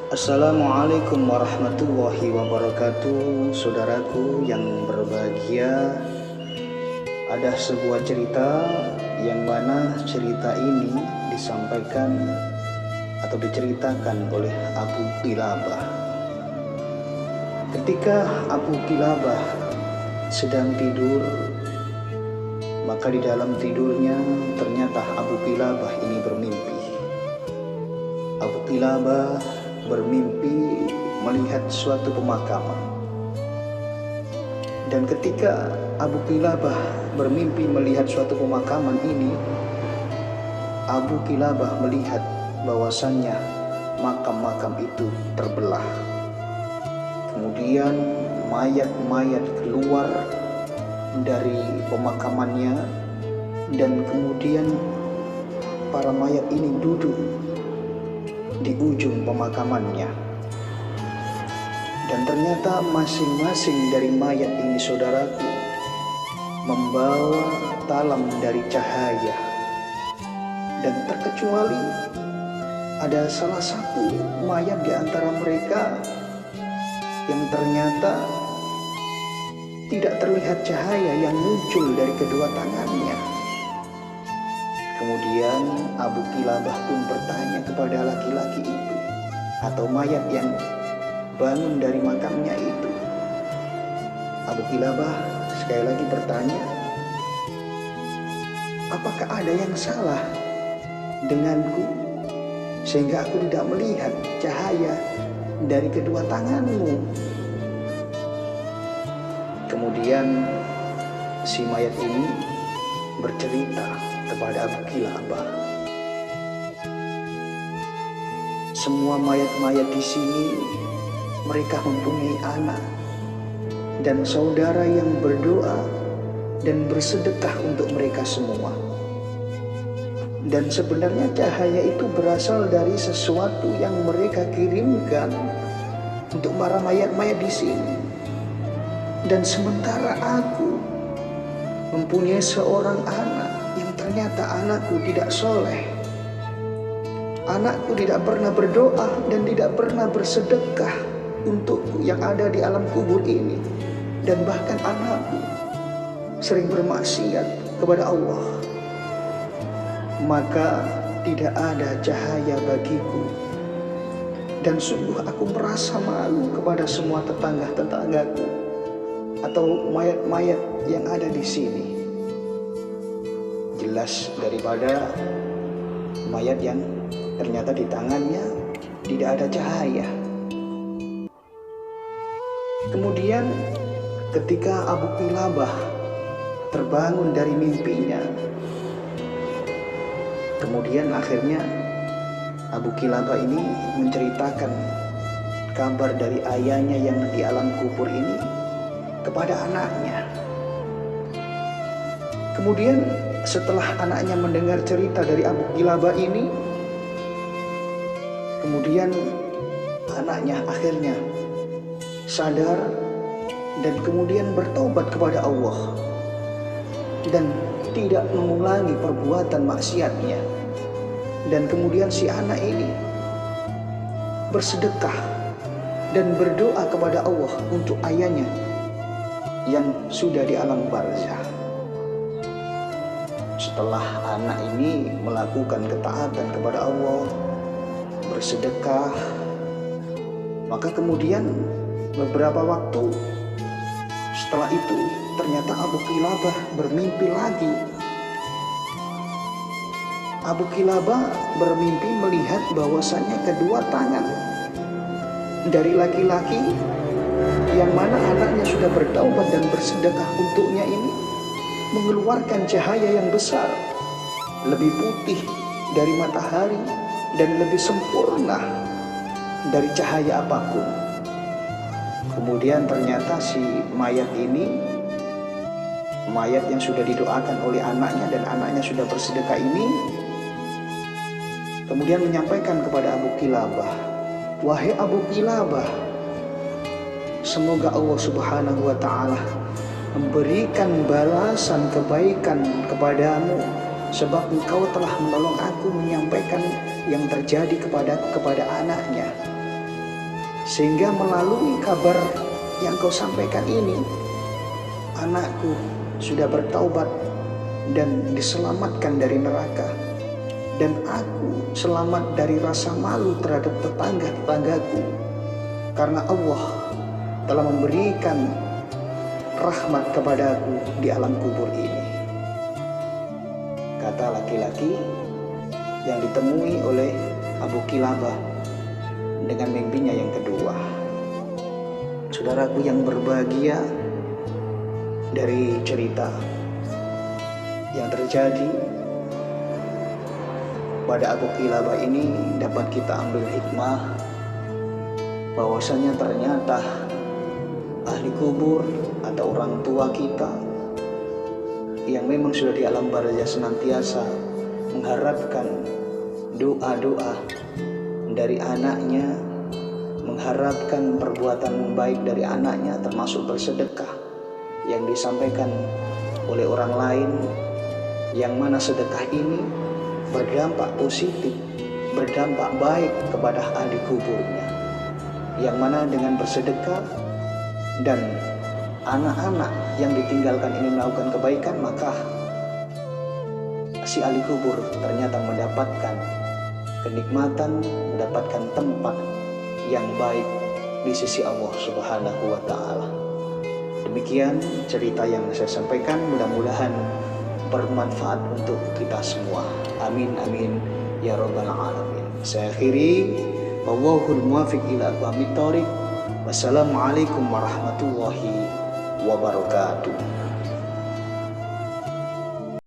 Assalamualaikum warahmatullahi wabarakatuh. Saudaraku yang berbahagia, ada sebuah cerita yang mana cerita ini disampaikan atau diceritakan oleh Abu Qilabah. Ketika Abu Qilabah sedang tidur, maka di dalam tidurnya ternyata Abu Qilabah ini bermimpi. Abu Qilabah bermimpi melihat suatu pemakaman. Dan ketika Abu Qilabah bermimpi melihat suatu pemakaman ini, Abu Qilabah melihat bahwasannya makam-makam itu terbelah. Kemudian mayat-mayat keluar dari pemakamannya, dan kemudian para mayat ini duduk di ujung pemakamannya. Dan ternyata masing-masing dari mayat ini, saudaraku, membawa talam dari cahaya. Dan terkecuali ada salah satu mayat di antara mereka yang ternyata tidak terlihat cahaya yang muncul dari kedua tangannya. Kemudian Abu Qilabah pun bertanya kepada laki-laki itu atau mayat yang bangun dari makamnya itu. Abu Qilabah sekali lagi bertanya, apakah ada yang salah denganku sehingga aku tidak melihat cahaya dari kedua tanganmu? Kemudian si mayat ini bercerita kepada Abu Qilabah, semua mayat-mayat di sini mereka mempunyai anak dan saudara yang berdoa dan bersedekah untuk mereka semua. Dan sebenarnya cahaya itu berasal dari sesuatu yang mereka kirimkan untuk para mayat-mayat di sini. Dan sementara aku mempunyai seorang anak yang ternyata anakku tidak soleh. Anakku tidak pernah berdoa dan tidak pernah bersedekah untukku yang ada di alam kubur ini. Dan bahkan anakku sering bermaksiat kepada Allah. Maka tidak ada cahaya bagiku. Dan sungguh aku merasa malu kepada semua tetangga-tetanggaku atau mayat-mayat yang ada di sini. Jelas daripada mayat yang ternyata di tangannya tidak ada cahaya. Kemudian ketika Abu Qilabah terbangun dari mimpinya, kemudian akhirnya Abu Qilabah ini menceritakan kabar dari ayahnya yang di alam kubur ini kepada anaknya. Kemudian setelah anaknya mendengar cerita dari Abu Qilabah ini, kemudian anaknya akhirnya sadar dan kemudian bertobat kepada Allah dan tidak mengulangi perbuatan maksiatnya. Dan kemudian si anak ini bersedekah dan berdoa kepada Allah untuk ayahnya yang sudah di alam barzah. Setelah anak ini melakukan ketaatan kepada Allah, bersedekah, maka kemudian beberapa waktu setelah itu ternyata Abu Qilabah bermimpi lagi. Abu Qilabah bermimpi melihat bahwasannya kedua tangan dari laki-laki yang mana anaknya sudah bertaubat dan bersedekah untuknya ini mengeluarkan cahaya yang besar, lebih putih dari matahari dan lebih sempurna dari cahaya apapun. Kemudian ternyata si mayat ini, mayat yang sudah didoakan oleh anaknya dan anaknya sudah bersedekah ini, kemudian menyampaikan kepada Abu Qilabah, wahai Abu Qilabah, semoga Allah Subhanahu wa Ta'ala memberikan balasan kebaikan kepadamu sebab engkau telah menolong aku menyampaikan yang terjadi kepadaku kepada anaknya. Sehingga melalui kabar yang kau sampaikan ini, anakku sudah bertaubat dan diselamatkan dari neraka, dan aku selamat dari rasa malu terhadap tetanggaku, karena Allah telah memberikan rahmat kepadaku di alam kubur ini. Kata laki-laki yang ditemui oleh Abu Kilabah dengan mimpinya yang kedua. Saudaraku yang berbahagia, dari cerita yang terjadi pada Abu Kilabah ini dapat kita ambil hikmah bahwasanya ternyata ahli kubur atau orang tua kita yang memang sudah di alam barzah senantiasa mengharapkan doa-doa dari anaknya, mengharapkan perbuatan baik dari anaknya, termasuk bersedekah yang disampaikan oleh orang lain, yang mana sedekah ini berdampak positif, berdampak baik kepada ahli kuburnya, yang mana dengan bersedekah dan anak-anak yang ditinggalkan ini melakukan kebaikan, maka si ahli kubur ternyata mendapatkan kenikmatan, mendapatkan tempat yang baik di sisi Allah Subhanahu wa Ta'ala. Demikian cerita yang saya sampaikan, mudah-mudahan bermanfaat untuk kita semua. Amin amin ya rabbal alamin. Saya akhiri, wallahul muwaffiq ila aqwamit thoriq. Wassalamualaikum warahmatullahi wabarakatuh.